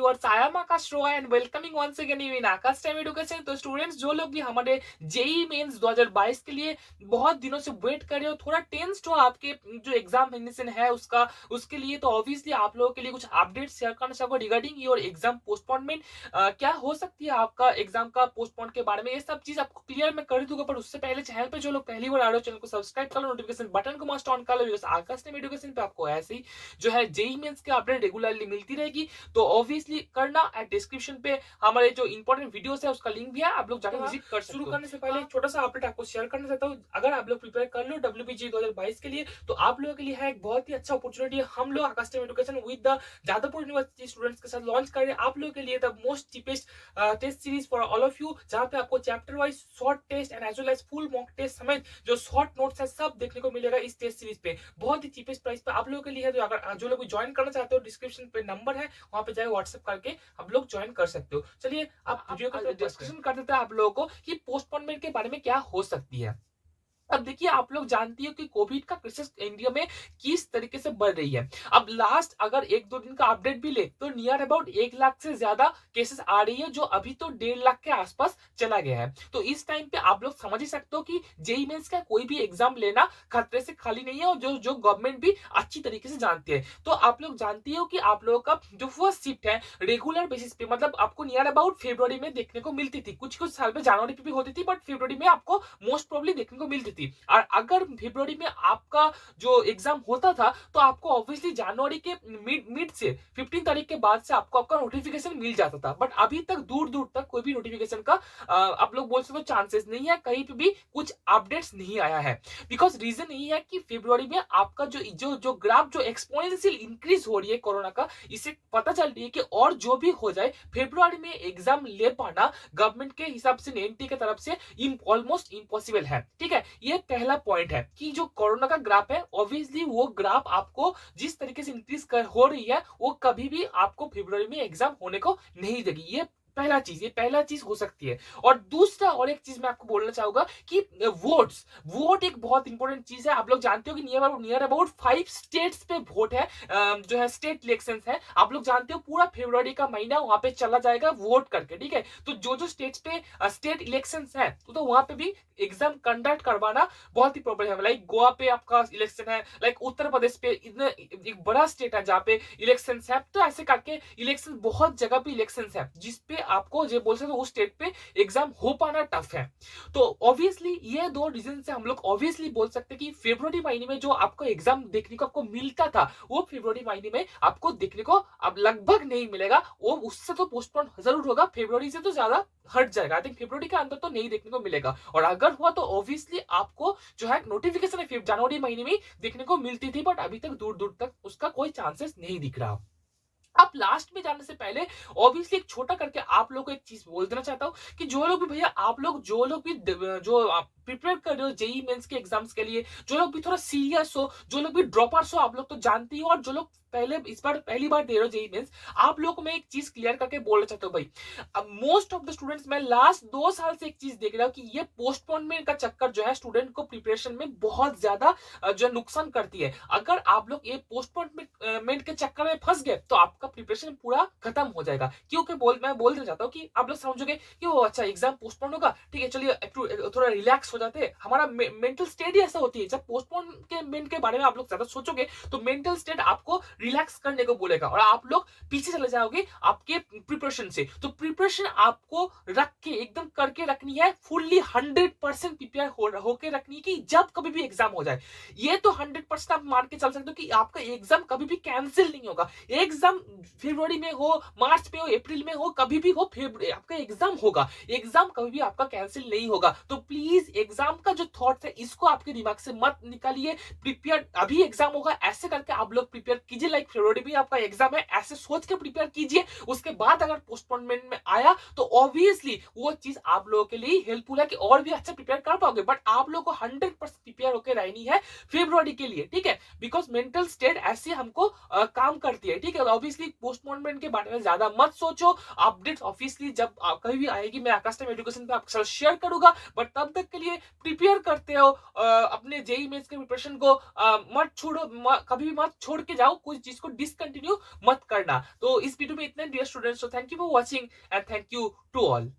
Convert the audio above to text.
Viewers, I am Akash Roy and welcoming once again in Akash time education. तो students, जो लोग भी हमारे जेई मेंस 2022 के लिए बहुत दिनों से वेट कर रहे हो, थोड़ा टेंस्ड हो आपके जो एग्जामिनेशन है उसका, उसके लिए तो ऑब्वियसली आप लोगों के लिए कुछ अपडेट शेयर करना चाहूंगा रिगार्डिंग योर एग्जाम पोस्टपोनमेंट। क्या हो सकती है आपका एग्जाम का पोस्टपोन के बारे में, ये सब चीज आपको क्लियर मैं कर दूंगा। पर उससे पहले चैनल पे जो लोग पहली बार आ रहे हो, चैनल को सब्सक्राइब कर लो, नोटिफिकेशन बटन को मस्ट ऑन कर लो। आकाश टाइम एजुकेशन पे आपको ऐसे ही जो है जेई मेंस के अपडेट रेगुलरली मिलती रहेगी। तो ऑब्वियसली करना एट डिस्क्रिप्शन पे हमारे जो इंपॉर्टेंट वीडियोस है उसका लिंक भी है, आप लोग जाकर विजिट कर सकते हो। शुरू करने से पहले एक छोटा सा अपडेट आपको शेयर करना चाहता हूँ। अगर आप लोग प्रिपेयर कर लो डब्ल्यूबीजी 2022 के लिए, तो आप लोगों के लिए है एक बहुत ही अच्छा अपॉर्चुनिटी है। हम लोग Aakash time education with the Jadavpur university students के साथ लॉन्च कर रहे हैं आप लोगों के लिए the most cheapest test series for all of you, जहां पे आपको chapter wise short test and as well as full mock test समेत जो शॉर्ट नोट्स है सब देखने को मिलेगा इस टेस्ट सीरीज पे, बहुत ही चीपेस्ट प्राइस पे आप लोगों के लिए है। तो अगर जो लोग ज्वाइन करना चाहते हो, डिस्क्रिप्शन पे नंबर है, वहां पे जाए व्हाट्सएप करके आप लोग ज्वाइन कर सकते हो। चलिए आप वीडियो का डिस्कशन कर देते हैं आप लोगों को कि पोस्टपोनमेंट के बारे में क्या हो सकती है। अब देखिए, आप लोग जानती हो कि कोविड का केसेस इंडिया में किस तरीके से बढ़ रही है। अब लास्ट अगर एक दो दिन का अपडेट भी ले तो नियर अबाउट 1 लाख से ज्यादा केसेस आ रही है, जो अभी तो 1.5 लाख के आसपास चला गया है। तो इस टाइम पे आप लोग समझ ही सकते हो कि जेई मेंस का कोई भी एग्जाम लेना खतरे से खाली नहीं है, और जो जो गवर्नमेंट भी अच्छी तरीके से जानती है। तो आप लोग जानती हो कि आप लोगों का जो फर्स्ट शिफ्ट है रेगुलर बेसिस पे, मतलब आपको नियर अबाउट फरवरी में देखने को मिलती थी, कुछ कुछ साल में जनवरी पे भी होती थी, बट फरवरी में आपको मोस्ट प्रोबेबली देखने को मिलती थी। और अगर फरवरी में आपका जो एग्जाम होता था, तो आपको ऑब्वियसली जनवरी के मिड से 15 तारीख के बाद से आपको आपका नोटिफिकेशन मिल जाता था। बट अभी तक दूर दूर तक कोई भी नोटिफिकेशन का आप लोग बोल सकते हो चांसेस नहीं है, कहीं पे भी कुछ अपडेट्स नहीं आया है। बिकॉज रीजन यही है कि फरवरी में आपका जो जो जो ग्राफ जो एक्सपोनेंशियल इंक्रीज हो रही है कोरोना का, इससे पता चल रही है कि और जो भी हो जाए फरवरी में एग्जाम ले पाना गवर्नमेंट के हिसाब से एनटी की तरफ से ऑलमोस्ट इम्पॉसिबल है। ठीक है, ये पहला पॉइंट है कि जो कोरोना का ग्राफ है, ऑब्वियसली वो ग्राफ आपको जिस तरीके से इंक्रीज कर हो रही है, वो कभी भी आपको फरवरी में एग्जाम होने को नहीं देगी। ये पहला चीज हो सकती है। और दूसरा और एक चीज मैं आपको बोलना चाहूंगा कि वोट एक बहुत इंपॉर्टेंट चीज है। आप लोग जानते हो कि नियर अबाउट 5 स्टेट्स पे वोट है, जो है स्टेट इलेक्शन है। आप लोग जानते हो पूरा फरवरी का महीना वहां पे चला जाएगा वोट करके। ठीक है, तो जो जो स्टेट्स पे स्टेट इलेक्शन है, तो वहां पे भी एग्जाम कंडक्ट करवाना बहुत ही प्रॉब्लम है। लाइक गोवा पे आपका इलेक्शन है, लाइक उत्तर प्रदेश पे इतना एक बड़ा स्टेट है जहाँ पे इलेक्शन है। तो ऐसे करके इलेक्शन बहुत जगह पे इलेक्शन है जिसपे आपको जो बोल सकते हो उस स्टेट पे एग्जाम हो पाना टफ है। तो ऑब्वियसली ये दो रीजन से हम लोग ऑब्वियसली बोल सकते हैं कि फरवरी महीने में जो आपको एग्जाम देखने को आपको मिलता था, वो फरवरी महीने में आपको देखने को अब लगभग नहीं मिलेगा। वो उससे तो पोस्टपोन जरूर होगा, फरवरी से तो ज्यादा हट जाएगा। आई थिंक फरवरी के अंदर तो नहीं देखने को मिलेगा, और अगर हुआ तो ऑब्वियसली आपको जो है नोटिफिकेशन जनवरी महीने में देखने को मिलती थी, बट अभी तक दूर दूर तक उसका कोई चांसेस नहीं दिख रहा। अब लास्ट में जाने से पहले ऑब्वियसली एक छोटा करके आप लोग को एक चीज बोल देना चाहता हूँ कि जो लोग भी भैया आप लोग जो लोग भी जो प्रिपेयर कर रहे हो जेई मेंस के एग्जाम्स के लिए, जो लोग भी थोड़ा सीरियस हो, जो लोग भी ड्रॉपर्स हो, आप लोग तो जानती हो, और जो लोग पहले इस बार पहली बार दे रहे हो जेई मेंस, आप लोग को मैं एक चीज क्लियर करके बोलना चाहता हूँ भाई। अब मोस्ट ऑफ द स्टूडेंट्स, मैं लास्ट 2 साल से एक चीज देख रहा हूँ कि ये पोस्टपोनमेंट का चक्कर जो है स्टूडेंट को प्रिपरेशन में बहुत ज्यादा जो नुकसान करती है। अगर आप लोग ये पोस्टपोनमेंट के चक्कर में फंस गए तो आपका प्रिपरेशन पूरा खत्म हो जाएगा। क्योंकि मैं बोल देना चाहता हूँ कि आप लोग समझोगे कि वो अच्छा एग्जाम पोस्टपोन होगा, ठीक है चलिए थोड़ा रिलैक्स हो जाते हैं। हमारा मेंटल स्टेट ही ऐसा होती है, जब पोस्टपोनमेंट के बारे में आप लोग ज्यादा सोचोगे तो मेंटल स्टेट आपको रिलैक्स करने को बोलेगा, और आप लोग पीछे चले जाओगे आपके प्रिपरेशन से। तो प्रिपरेशन आपको रख के एकदम करके रखनी है, फुल्ली 100% प्रिपेयर होके रखनी है कि जब कभी भी एग्जाम हो जाए। ये तो 100% आप मान के चल सकते हो कि आपका एग्जाम कभी भी कैंसिल नहीं होगा। एग्जाम फरवरी में हो, मार्च में हो, अप्रैल में हो, कभी भी हो, आपका एग्जाम होगा। एग्जाम कभी भी आपका कैंसिल नहीं होगा। तो प्लीज एग्जाम का जो थॉट है इसको आपके दिमाग से मत निकालिए। प्रिपेयर अभी एग्जाम होगा ऐसे करके आप लोग प्रिपेयर कीजिए, लाइक फरवरी में आपका एग्जाम है ऐसे सोच के प्रिपेयर कीजिए। उसके बाद अगर पोस्टपोनमेंट में आया तो ऑब्वियसली वो चीज आप लोगों के लिए हेल्पफुल है कि और भी अच्छा प्रिपेयर कर पाओगे। बट आप लोगों को 100% प्रिपेयर होकर रहनी है फरवरी के लिए, ठीक है, बिकॉज मेंटल स्टेट ऐसे हमको काम करती है। ठीक है, ऑब्वियसली पोस्टपोनमेंट के बारे में ज्यादा मत सोचो। अपडेट्स ऑब्वियसली जब कभी भी आएगी मैं आकाश टाइम एजुकेशन पे आपके साथ शेयर करूंगा, बट तब तक के लिए प्रिपेयर करते हो अपने जेई मेंस के प्रिपरेशन को मत छोड़ो, कभी भी मत छोड़ के जाओ। कुछ चीज को डिसकंटिन्यू मत करना। तो इस वीडियो में इतना डियर स्टूडेंट्स, तो thank you for watching and thank you to all.